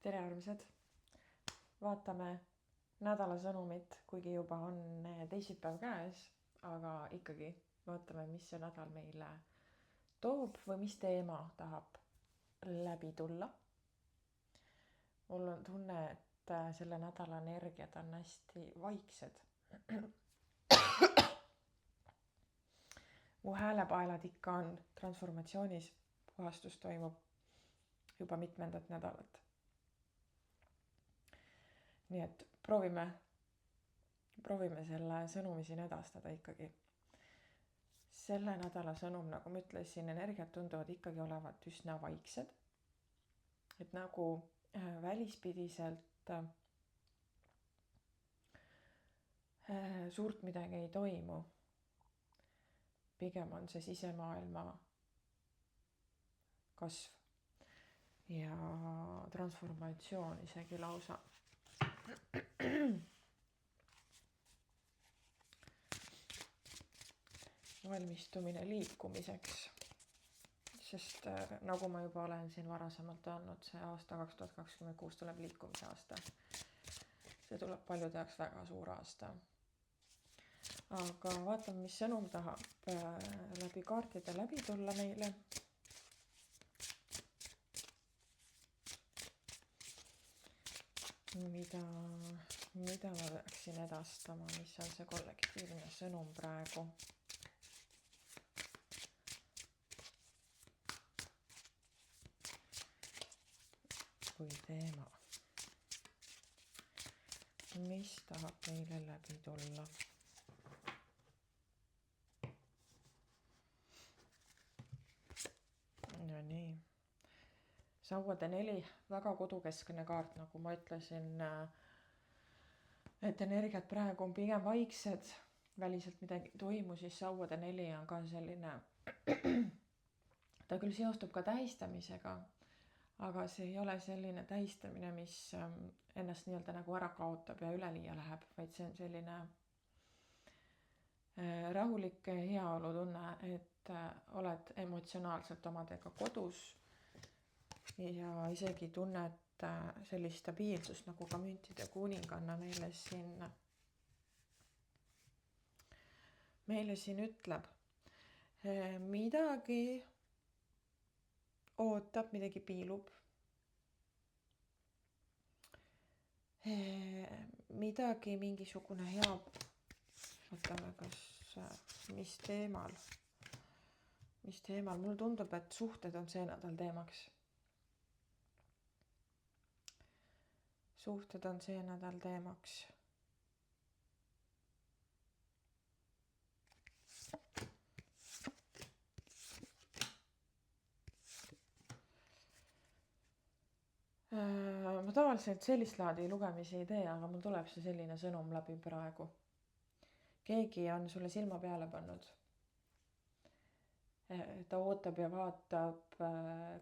tere armsad, vaatame nädala sõnumit, kuigi juba on teisipäev käes, aga ikkagi vaatame, mis see nädal meile toob või mis teema tahab läbi tulla. Mul on tunne, et selle nädala energiad on hästi vaiksed. Mu häälepaelad ikka on transformatsioonis, puhastus toimub juba mitmendat nädalat. Nii et proovime selle sõnumi siin edastada ikkagi. Selle nädala sõnum, nagu ma ütlesin, energiat tunduvad ikkagi olevat üsna vaiksed. Et nagu välispidiselt suurt midagi ei toimu. Pigem on see sisemaailma kasv ja transformatsioon isegi lausa. Valmistumine liikumiseks, sest nagu ma juba olen siin varasemalt öelnud, see aasta 2026 tuleb liikumise aasta. See tuleb paljude jaoks väga suur aasta. Aga vaatame, mis sõnum tahab läbi kaartide läbi tulla meile. Mida ma peaksin edastama, mis on see kollektiivne sõnum praegu? Või teema, mis tahab meile läbi tulla? No nii. Sauade 4, väga kodukeskne kaart, nagu ma ütlesin, et energiat praegu on pigem vaiksed, väliselt midagi toimu, siis Sauade 4 on ka selline, ta küll seostub ka tähistamisega, aga see ei ole selline tähistamine, mis ennast nii-öelda nagu ära kaotab ja üleliia läheb, vaid see on selline rahulik heaolu tunne, et oled emotsionaalselt omadega kodus ja isegi tunned sellist stabiilsust, nagu ka müntide kuninganna meile siin ütleb. Midagi ootab, midagi piilub. Midagi, mingisugune hea, võtame mis teemal. Mulle tundub, et suhted on see nädal teemaks. Suhted on see nädal teemaks. Ma tavaliselt sellist laadi lugemisi ei tee, aga mul tuleb see selline sõnum läbi praegu. Keegi on sulle silma peale pannud. Ta ootab ja vaatab,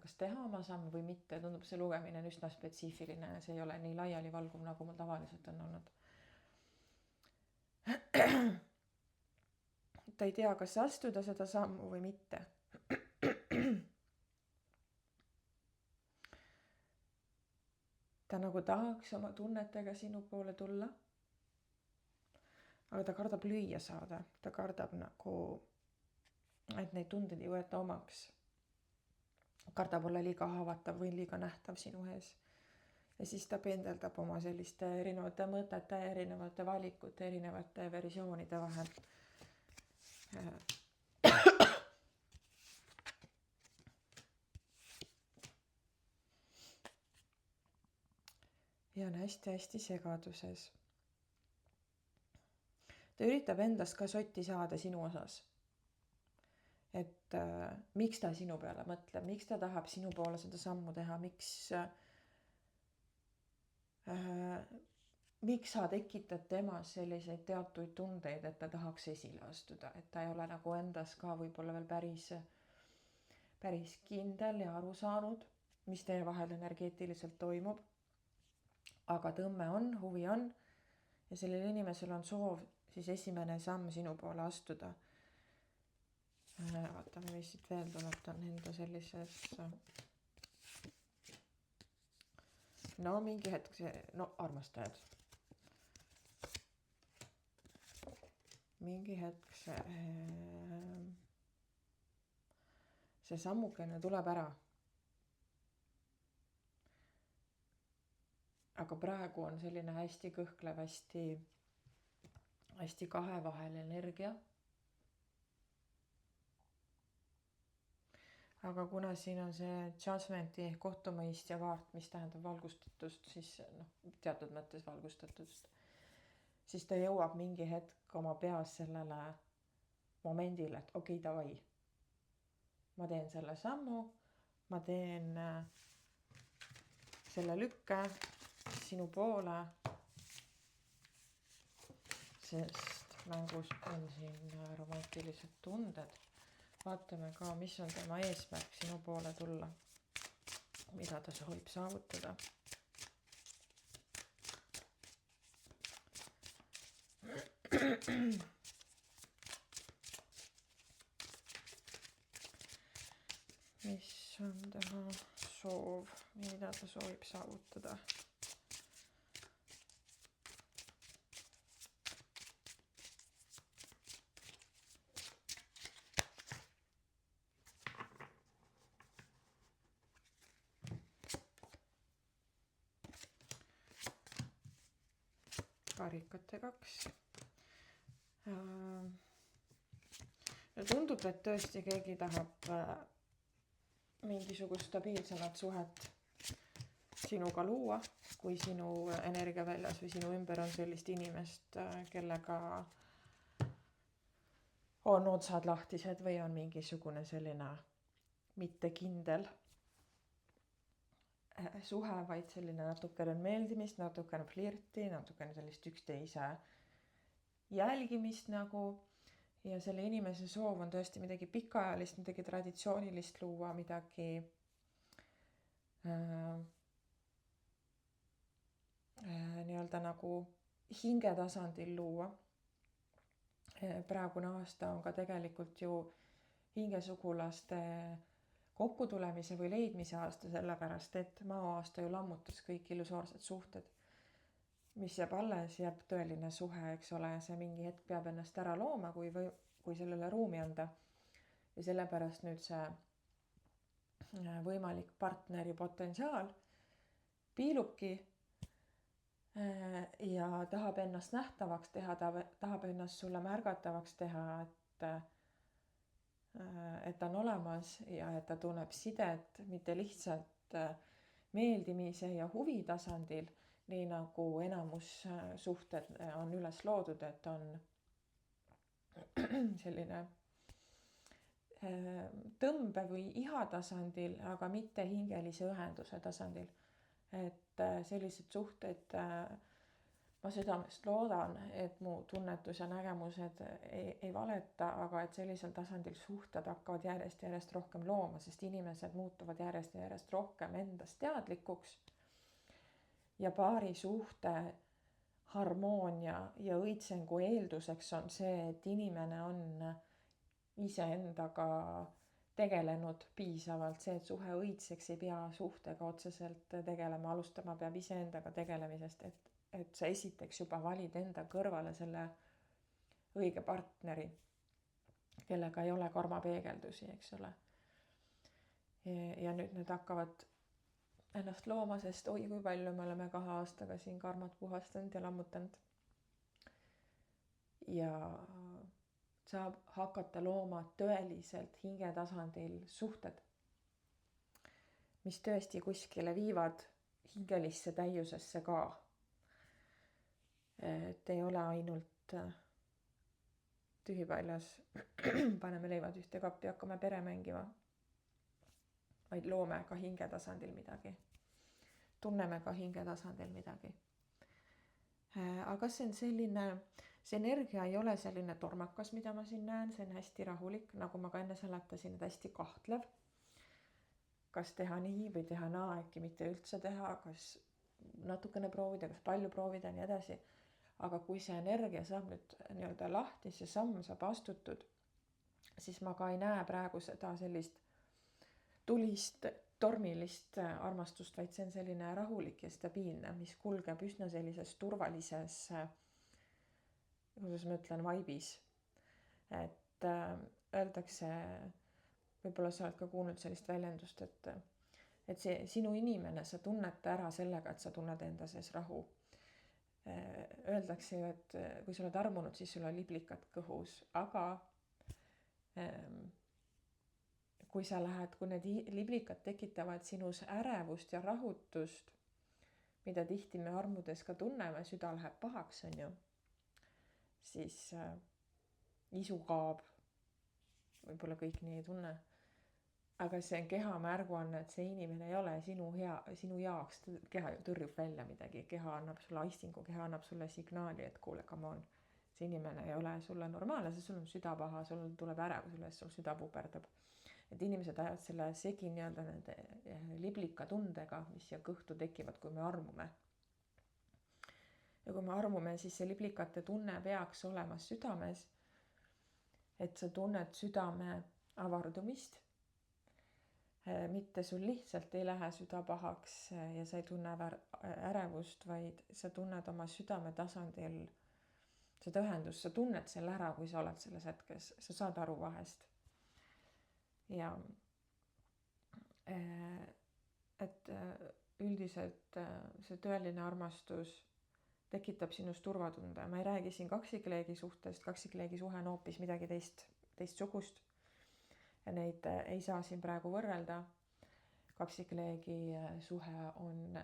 kas teha oma samm või mitte. Tundub see lugemine on üsna spetsiifiline ja see ei ole nii laiali valguv, nagu mul tavaliselt on olnud. Ta ei tea, kas astuda seda sammu või mitte. Ta nagu tahaks oma tunnetega sinu poole tulla, aga ta kardab lüüa saada. Ta kardab nagu, et neid tundeid ei võeta omaks. Kardab olla liiga haavatav või liiga nähtav sinu ees. Ja siis ta pendeldab oma selliste erinevate mõtete, erinevate valikute, erinevate versioonide vahel. Ja on hästi segaduses. Ta üritab endast ka sotti saada sinu osas. Et miks ta sinu peale mõtleb, miks ta tahab sinu poole seda sammu teha, miks sa tekitad temas selliseid teatuid tundeid, et ta tahaks esile astuda, et ta ei ole nagu endas ka võib-olla veel päris kindel ja aru saanud, mis teie vahel energeetiliselt toimub. Aga tõmme on, huvi on ja sellel inimesel on soov siis esimene samm sinu poole astuda. Vaatame, mis siit veel tuleb, ta on enda sellises no mingi hetk armastajad. Mingi hetk see sammukene tuleb ära. Aga praegu on selline hästi kõhklev, hästi kahe vahel energia. Aga kuna siin on see judgmenti kohtumõistja kaart, mis tähendab valgustatust, siis teatud mõttes valgustatust, siis ta jõuab mingi hetk oma peas sellele momendile, et okei, davai. Ma teen selle sammu, ma teen selle lükke sinu poole, sest mängus on siin romantilised tunded. Vaatame ka, mis on tema eesmärk sinu poole tulla, mida ta soovib saavutada. Mis on tema soov, mida ta soovib saavutada? Karikate 2. Tundub, et tõesti keegi tahab mingisugust stabiilsemat suhet sinuga luua, kui sinu energiaväljas või sinu ümber on sellist inimest, kellega on otsad lahtised või on mingisugune selline mitte kindel suhe, vaid selline natukene meeldimist, natukene flirti, natukene sellist üksteise jälgimist nagu. Ja selle inimese soov on tõesti midagi pikaajalist, midagi traditsioonilist luua, midagi nii-öelda nagu hingetasandil luua. Praegune aasta on ka tegelikult ju hingesugulaste kokkutulemise või leidmise aasta, sellepärast et maa-aasta ju lammutas kõik illusoorsed suhted. Mis jääb alles, jääb tõeline suhe, eks ole, ja see mingi hetk peab ennast ära looma, kui sellele ruumi anda. Ja sellepärast nüüd see võimalik partneri potentsiaal piilubki ja tahab ennast nähtavaks teha, tahab ennast sulle märgatavaks teha, et ta on olemas ja et ta tunneb sidet mitte lihtsalt meeldimise ja huvi tasandil, nii nagu enamus suhted on üles loodud, et on selline tõmbe või iha tasandil, aga mitte hingelise ühenduse tasandil. Et sellised suhted, ma südamest loodan, et mu tunnetus ja nägemused ei valeta, aga et sellisel tasandil suhted hakkavad järjest rohkem looma, sest inimesed muutuvad järjest rohkem endast teadlikuks. Ja paari suhte harmoonia ja õitsengu eelduseks on see, et inimene on iseendaga tegelenud piisavalt, see, et suhe õitseks, ei pea suhtega otseselt tegelema, alustama peab iseendaga tegelemisest, et sa esiteks juba valid enda kõrvale selle õige partneri, kellega ei ole karmapeegeldusi, eks ole. Ja nüüd need hakkavad ennast looma, sest oi, kui palju me oleme 2 aastaga siin karmat puhastanud ja lammutanud. Ja saab hakata looma tõeliselt hingetasandil suhted, mis tõesti kuskile viivad hingelisse täiusesse ka. Et ei ole ainult tühipaljas, paneme leivad ühte kappi, hakkame pere mängima, vaid loome ka hingetasandil midagi. Tunneme ka hingetasandil midagi. Aga see on selline, see energia ei ole selline tormakas, mida ma siin näen, see on hästi rahulik, nagu ma ka enne seletasin, et hästi kahtlev. Kas teha nii või teha naa, äkki mitte üldse teha, kas natukene proovida, kas palju proovida ja nii edasi. Aga kui see energia saab nüüd nii-öelda lahti, see samm saab astutud, siis ma ka ei näe praegu seda sellist tulist tormilist armastust, vaid see on selline rahulik ja stabiilne, mis kulgeb üsna sellises turvalises, kuidas ma ütlen, vaibis. Et öeldakse, võib-olla sa oled ka kuulnud sellist väljendust, et see sinu inimene, sa tunned ta ära sellega, et sa tunned enda sees rahu. Öeldakse ju, et kui sa oled armunud, siis sul on liblikad kõhus, aga kui need liblikad tekitavad sinus ärevust ja rahutust, mida tihti me armudes ka tunneme, süda läheb pahaks, on ju, siis isu kaob, võib-olla kõik nii ei tunne. Aga see on keha märguanne, et see inimene ei ole sinu jaoks, keha ju tõrjub välja midagi, keha annab sulle aistingu, keha annab sulle signaali, et kuule, come on, see inimene ei ole sulle normaalne, sest sul on süda paha, sul tuleb ärevus üles, sul süda puperdab. Et inimesed ajavad selle segi nii-öelda nende liblika tundega, mis siia kõhtu tekivad, kui me armume. Ja kui me armume, siis see liblikate tunne peaks olema südames, et sa tunned südame avardumist. Mitte sul lihtsalt ei lähe süda pahaks ja sa ei tunne ärevust, vaid sa tunned oma südame tasandil seda ühendust, sa tunned selle ära, kui sa oled selles hetkes, sa saad aru vahest. Ja et üldiselt see tõeline armastus tekitab sinust turvatunde. Ma ei räägi siin kaksikleegi suhtest, kaksikleegi suhe on hoopis midagi teistsugust. Ja neid ei saa siin praegu võrrelda. Kaksikleegi suhe on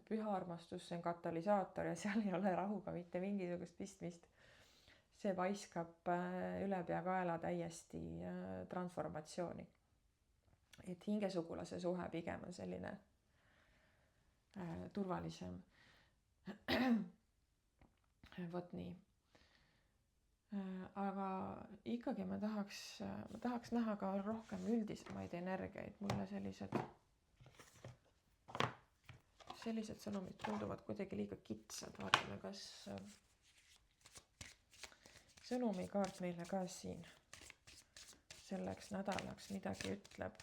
püha armastus, see on katalüsaator ja seal ei ole rahuga mitte mingisugust pistmist. See paiskab ülepeakaela täiesti transformatsiooni. Et hingesugulase suhe pigem on selline turvalisem. Vot nii. Aga ikkagi ma tahaks näha ka rohkem üldisemaid energiaid. Mulle sellised sõnumid tunduvad kuidagi liiga kitsad. Vaatame, kas sõnumikaart meile ka siin selleks nädalaks midagi ütleb.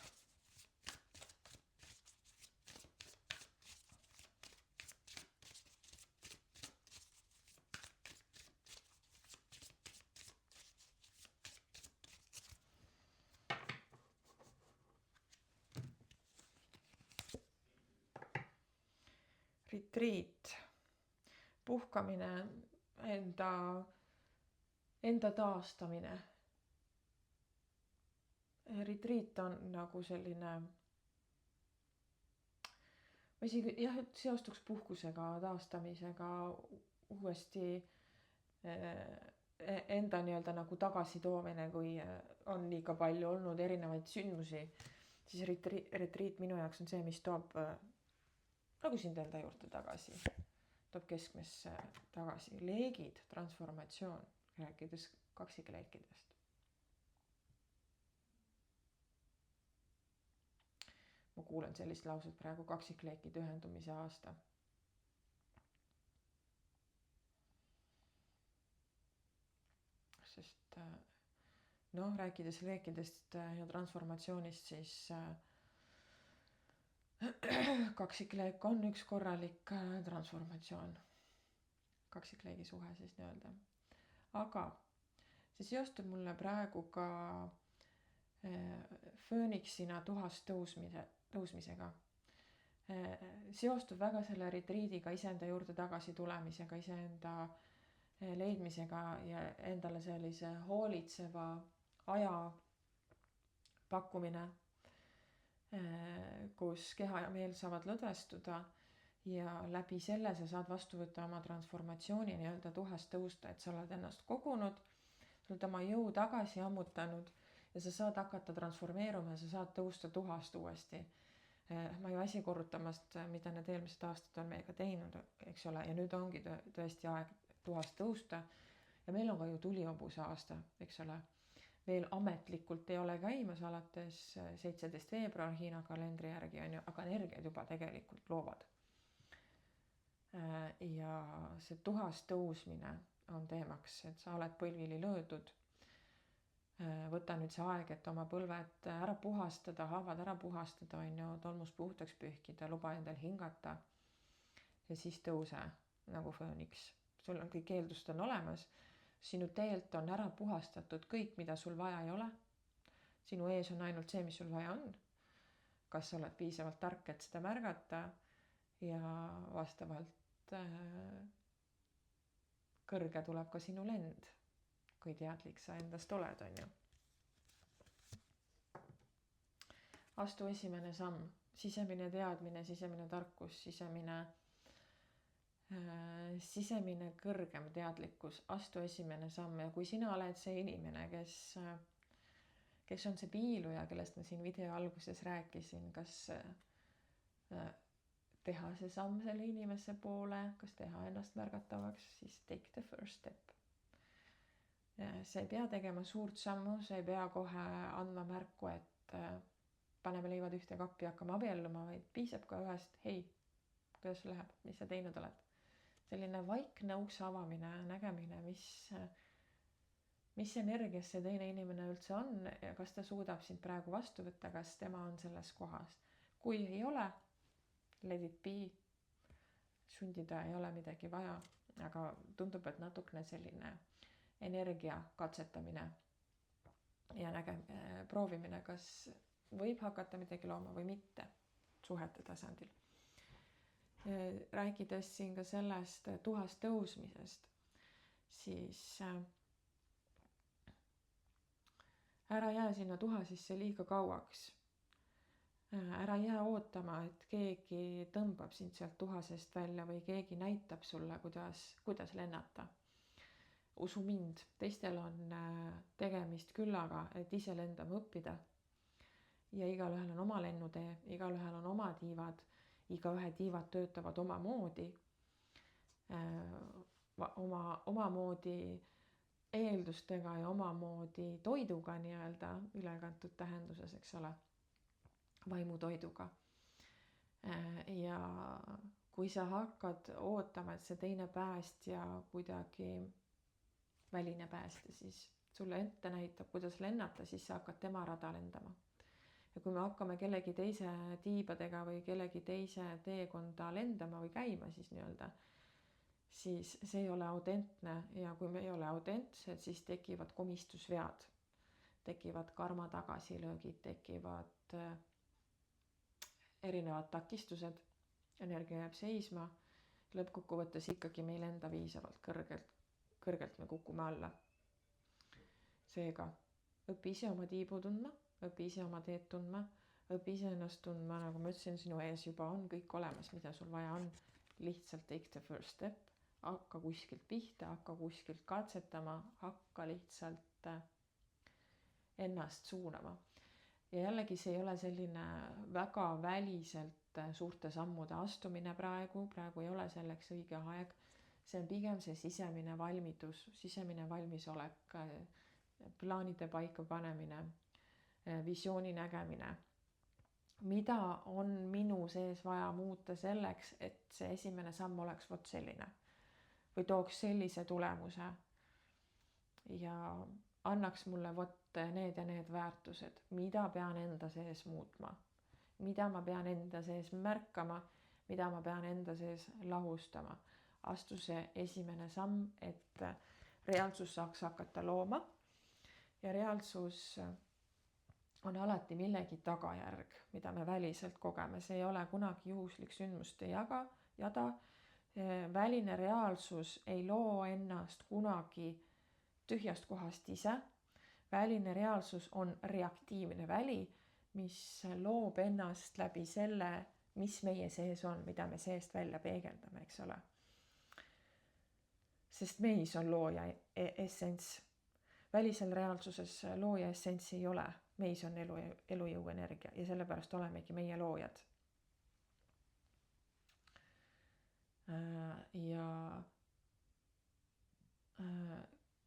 Retriit, puhkamine, enda taastamine. Retriit on nagu selline, ma isegi seostuks puhkusega, taastamisega, uuesti enda nii-öelda nagu tagasitoomine, kui on liiga palju olnud erinevaid sündmusi, siis retriit minu jaoks on see, mis toob nagu sind enda juurde tagasi, toob keskmesse tagasi. Leegid, transformatsioon, rääkides kaksikleekidest. Ma kuulen sellist lauset praegu, kaksikleekide ühendumise aasta. Sest rääkides leekidest ja transformatsioonist, siis kaksikleek on üks korralik transformatsioon. Kaksikleegi suhe siis nii-öelda. Aga see seostub mulle praegu ka fööniksina tuhast tõusmisega. Seostub väga selle retriidiga, iseenda juurde tagasi tulemisega, iseenda leidmisega ja endale sellise hoolitseva aja pakkumine, kus keha ja meel saavad lõdvestuda ja läbi selle sa saad vastu võtta oma transformatsiooni nii-öelda tuhast tõusta, et sa oled ennast kogunud, sa oled oma jõu tagasi ammutanud ja sa saad hakata transformeeruma ja sa saad tõusta tuhast uuesti. Ma ei väsi korrutamast, mida need eelmised aastad on meiega teinud, eks ole, ja nüüd ongi tõesti aeg tuhast tõusta ja meil on ka ju tulihobuse aasta, eks ole. Veel ametlikult ei ole käimas alates 17. veebruar Hiina kalendri järgi, on ju, aga energiad juba tegelikult loovad. Ja see tuhast tõusmine on teemaks, et sa oled põlvili löödud. Võta nüüd see aeg, et oma põlved ära puhastada, haavad ära puhastada, on ju, tolmust puhtaks pühkida, luba endal hingata ja siis tõuse nagu fööniks. Sul on kõik eeldused on olemas, sinu teelt on ära puhastatud kõik, mida sul vaja ei ole. Sinu ees on ainult see, mis sul vaja on. Kas sa oled piisavalt tark, et seda märgata ja vastavalt kõrge tuleb ka sinu lend, kui teadlik sa endast oled, on ju. Astu esimene samm, sisemine teadmine, sisemine tarkus, sisemine kõrgem teadlikkus, astu esimene samm ja kui sina oled see inimene, kes on see piiluja, kellest ma siin video alguses rääkisin, kas teha see samm selle inimese poole, kas teha ennast märgatavaks, siis take the first step. Sa ei pea tegema suurt sammu, sa ei pea kohe andma märku, et paneme leivad ühte kappi ja hakkame abielluma, vaid piisab ka ühest, hei, kuidas läheb, mis sa teinud oled. Selline vaikne ukse avamine, nägemine, mis energias see teine inimene üldse on ja kas ta suudab sind praegu vastu võtta, kas tema on selles kohas. Kui ei ole, let it be, sundida ei ole midagi vaja, aga tundub, et natukene selline energia katsetamine ja proovimine, kas võib hakata midagi looma või mitte suhete tasandil. Rääkides siin ka sellest tuhast tõusmisest, siis ära jää sinna tuha sisse liiga kauaks. Ära jää ootama, et keegi tõmbab sind sealt tuhasest välja või keegi näitab sulle, kuidas lennata. Usu mind, teistel on tegemist küllaga, et ise lendama õppida. Ja igalühel on oma lennutee, igalühel on oma tiivad, igaühe tiivad töötavad omamoodi, omamoodi eeldustega ja omamoodi toiduga nii-öelda ülekantud tähenduses, eks ole, vaimutoiduga. Ja kui sa hakkad ootama, et see teine päästja kuidagi väline päästja siis sulle ette näitab, kuidas lennata, siis sa hakkad tema rada lendama. Ja kui me hakkame kellegi teise tiibadega või kellegi teise teekonda lendama või käima, siis nii-öelda, siis see ei ole autentne ja kui me ei ole autentsed, siis tekivad komistusvead, tekivad karma tagasilöögid, tekivad erinevad takistused, energia jääb seisma, lõppkokkuvõttes ikkagi me ei lenda viisavalt kõrgelt me kukume alla. Seega, õpi ise oma tiibu tundma, õpi ise oma teed tundma, õpi ise ennast tundma, nagu ma ütlesin, sinu ees juba on kõik olemas, mida sul vaja on. Lihtsalt take the first step, hakka kuskilt pihta, hakka kuskilt katsetama, hakka lihtsalt ennast suunama. Ja jällegi see ei ole selline väga väliselt suurte sammude astumine praegu ei ole selleks õige aeg. See on pigem see sisemine valmidus, sisemine valmisolek, plaanide paika panemine, visiooni nägemine. Mida on minu sees vaja muuta selleks, et see esimene samm oleks vot selline või tooks sellise tulemuse ja annaks mulle vot need ja need väärtused, mida pean enda sees muutma, mida ma pean enda sees märkama, mida ma pean enda sees lahustama. Astu see esimene samm, et reaalsus saaks hakata looma ja reaalsus on alati millegi tagajärg, mida me väliselt kogeme. See ei ole kunagi juhuslik sündmuste jada. Väline reaalsus ei loo ennast kunagi tühjast kohast ise. Väline reaalsus on reaktiivne väli, mis loob ennast läbi selle, mis meie sees on, mida me seest välja peegeldame, eks ole. Sest meis on looja essents. Välisel reaalsuses looja essentsi ei ole. Meis on elujõu energia ja sellepärast olemegi meie loojad. Ja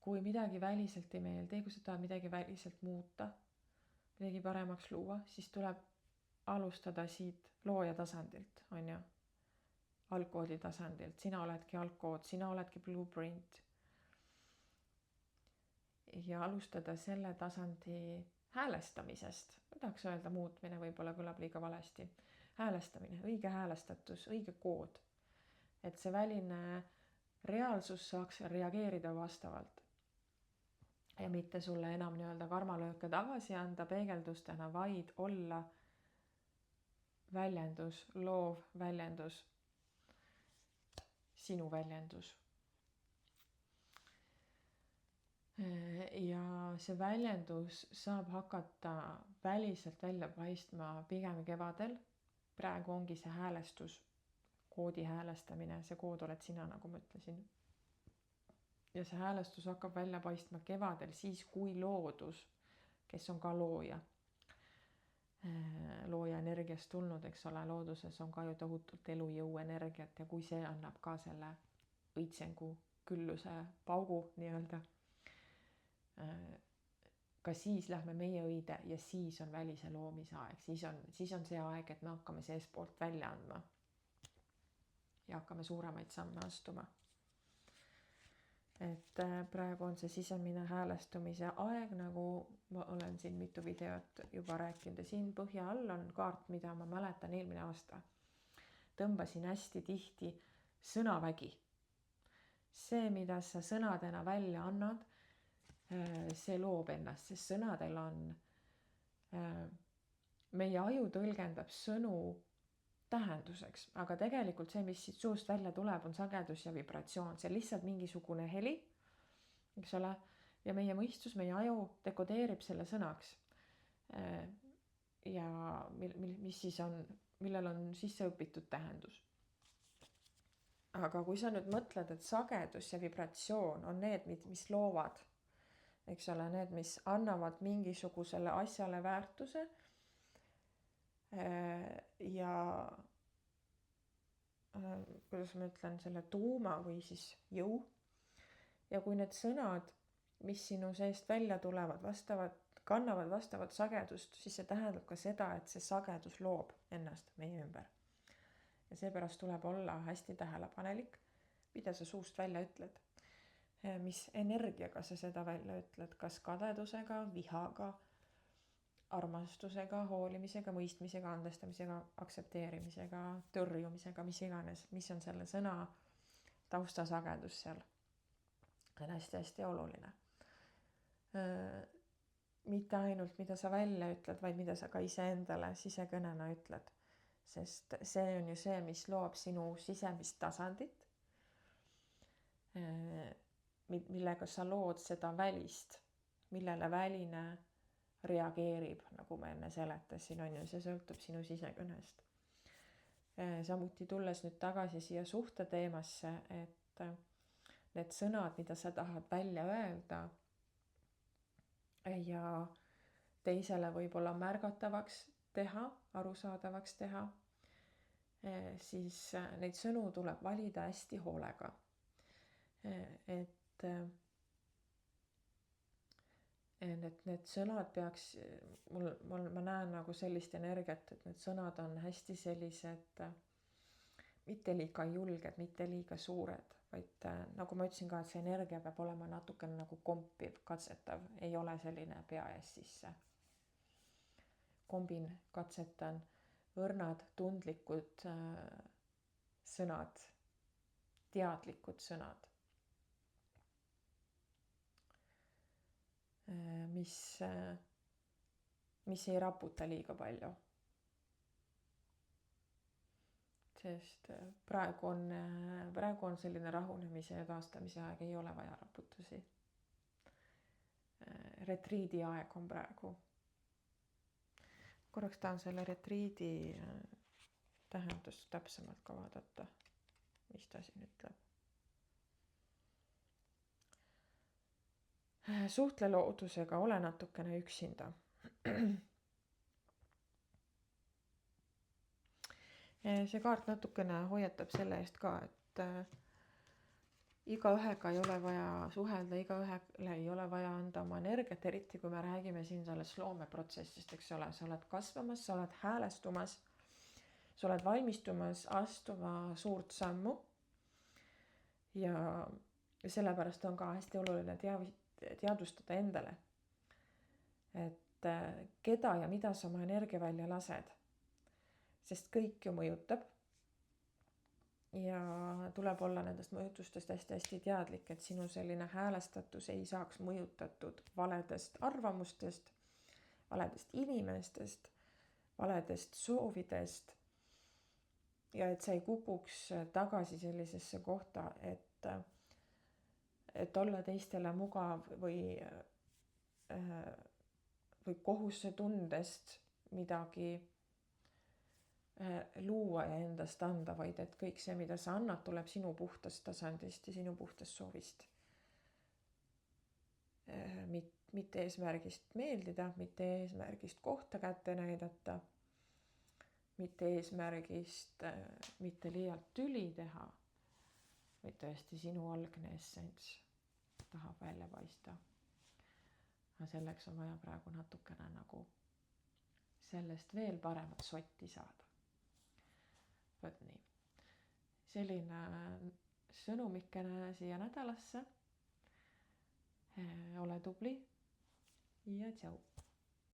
kui midagi väliselt ei meeldi, kui sa tahad midagi väliselt muuta, midagi paremaks luua, siis tuleb alustada siit looja tasandilt, on ju? Algkoodi tasandilt, sina oledki algkood, sina oledki blueprint. ja alustada selle tasandi häälestamisest. Ma tahaks öelda muutmine, võib-olla kõlab liiga valesti. Häälestamine, õige häälestatus, õige kood. Et see väline reaalsus saaks reageerida vastavalt. Ja mitte sulle enam nii-öelda karmalööke tagasi anda peegeldustena, vaid olla väljendus, loov väljendus, sinu väljendus. Ja see väljendus saab hakata väliselt välja paistma pigem kevadel. Praegu ongi see häälestus, koodi häälestamine, see kood oled sina, nagu ma ütlesin. Ja see häälestus hakkab välja paistma kevadel, siis kui loodus, kes on ka looja energiast tulnud, eks ole, looduses on ka ju tohutult elujõu energiat ja kui see annab ka selle õitsengu külluse paugu nii-öelda, ka siis lähme meie õide ja siis on välise loomise aeg, siis on see aeg, et me hakkame seespoolt välja andma ja hakkame suuremaid samme astuma. Et praegu on see sisemine häälestumise aeg, nagu ma olen siin mitu videot juba rääkinud ja siin põhja all on kaart, mida ma mäletan eelmine aasta. Tõmbasin hästi tihti sõnavägi. See, mida sa sõnadena välja annad, see loob ennast, sest sõnadel on, meie aju tõlgendab sõnu tähenduseks, aga tegelikult see, mis siit suust välja tuleb, on sagedus ja vibratsioon, see on lihtsalt mingisugune heli, eks ole, ja meie mõistus, meie aju dekodeerib selle sõnaks ja mis siis on, millel on sisse õpitud tähendus. Aga kui sa nüüd mõtled, et sagedus ja vibratsioon on need, mis loovad, eks ole, need, mis annavad mingisugusele asjale väärtuse, ja kuidas ma ütlen, selle tuuma või siis jõu. Ja kui need sõnad, mis sinu seest välja tulevad, kannavad vastavat sagedust, siis see tähendab ka seda, et see sagedus loob ennast meie ümber. Ja seepärast tuleb olla hästi tähelepanelik, mida sa suust välja ütled. Mis energiaga sa seda välja ütled, kas kadedusega, vihaga, armastusega, hoolimisega, mõistmisega, andestamisega, aktsepteerimisega, tõrjumisega, mis iganes, mis on selle sõna taustasagedus seal. See on hästi-hästi oluline. Mitte ainult, mida sa välja ütled, vaid mida sa ka iseendale sisekõnena ütled. Sest see on ju see, mis loob sinu sisemist tasandit, millega sa lood seda välist, millele väline reageerib, nagu ma enne seletasin, on ju, see sõltub sinu sisekõnest. Samuti tulles nüüd tagasi siia suhte teemasse, et need sõnad, mida sa tahad välja öelda ja teisele võib-olla märgatavaks teha, arusaadavaks teha, siis neid sõnu tuleb valida hästi hoolega. Et need sõnad peaks, ma näen nagu sellist energiat, et need sõnad on hästi sellised, mitte liiga julged, mitte liiga suured, vaid nagu ma ütlesin ka, et see energia peab olema natukene nagu kompiv, katsetav, ei ole selline pea ees sisse. Kombin, katsetan, õrnad, tundlikud sõnad, teadlikud sõnad. Mis ei raputa liiga palju. Sest praegu on selline rahunemise ja taastamise aeg, ei ole vaja raputusi. Retriidi aeg on praegu. Korraks tahan selle retriidi tähendust täpsemalt ka vaadata, mis ta siin ütleb. Suhtle loodusega, ole natukene üksinda. See kaart natukene hoiatab selle eest ka, et igaühega ei ole vaja suhelda, igaühele ei ole vaja anda oma energiat, eriti kui me räägime siin sellest loomeprotsessist, eks ole, sa oled kasvamas, sa oled häälestumas, sa oled valmistumas astuma suurt sammu ja sellepärast on ka hästi oluline teadvustada endale, et keda ja mida sa oma energia välja lased. Sest kõik ju mõjutab. Ja tuleb olla nendest mõjutustest hästi-hästi teadlik, et sinu selline häälestatus ei saaks mõjutatud valedest arvamustest, valedest inimestest, valedest soovidest. Ja et sa ei kukuks tagasi sellisesse kohta, et olla teistele mugav või kohusetundest midagi luua ja endast anda, vaid et kõik see, mida sa annad, tuleb sinu puhtast tasandist ja sinu puhtast soovist. Mitte eesmärgist meeldida, mitte eesmärgist kohta kätte näidata, mitte eesmärgist mitte liialt tüli teha, vaid tõesti sinu algne essents tahab välja paista. Aga selleks on vaja praegu natukene nagu sellest veel paremat sotti saada. Võt nii. Selline sõnumikene siia nädalasse. Ole tubli ja tšau.